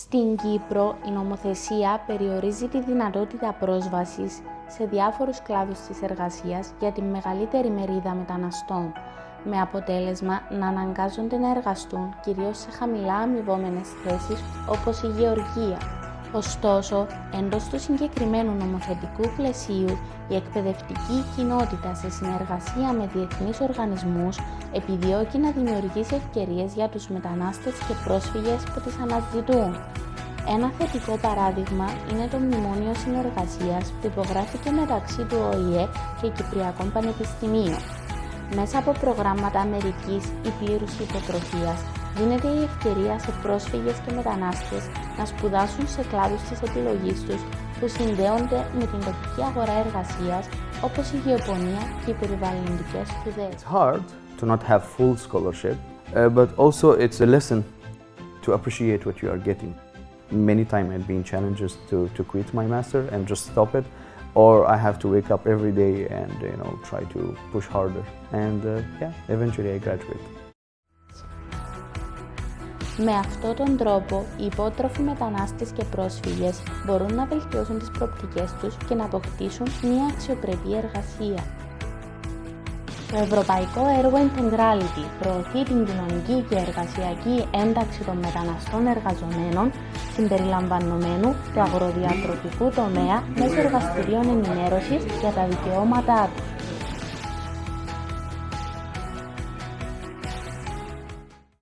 Στην Κύπρο, η νομοθεσία περιορίζει τη δυνατότητα πρόσβασης σε διάφορους κλάδους της εργασίας για τη μεγαλύτερη μερίδα μεταναστών, με αποτέλεσμα να αναγκάζονται να εργαστούν κυρίως σε χαμηλά αμοιβόμενες θέσεις όπως η γεωργία. Ωστόσο, εντός του συγκεκριμένου νομοθετικού πλαισίου, η εκπαιδευτική κοινότητα σε συνεργασία με διεθνείς οργανισμούς επιδιώκει να δημιουργήσει ευκαιρίες για τους μετανάστες και πρόσφυγες που τις αναζητούν. Ένα θετικό παράδειγμα είναι το Μνημόνιο Συνεργασίας που υπογράφηκε μεταξύ του ΟΗΕ και Κυπριακών Πανεπιστημίων. Μέσα από προγράμματα μερικής ή πλήρους υποτροφίας, δίνεται η ευκαιρία σε πρόσφυγες και μετανάστες να σπουδάσουν σε κλάδους της επιλογής τους που συνδέονται με την τοπική αγορά εργασίας, όπως η γεωπονία και οι περιβαλλοντικές σπουδές. It's hard to not have full scholarship, but also it's a lesson to appreciate what you are getting. Many times I've been challenges to quit my master and just stop it, or I have to wake up every day and try to push harder. And eventually I graduate. Με αυτόν τον τρόπο, οι υπότροφοι μετανάστες και πρόσφυγες μπορούν να βελτιώσουν τις προοπτικές τους και να αποκτήσουν μια αξιοπρεπή εργασία. Το ευρωπαϊκό έργο Integrality προωθεί την κοινωνική και εργασιακή ένταξη των μεταναστών εργαζομένων συμπεριλαμβανομένου του αγροδιατροφικού τομέα μέσω εργαστηρίων ενημέρωσης για τα δικαιώματά τους.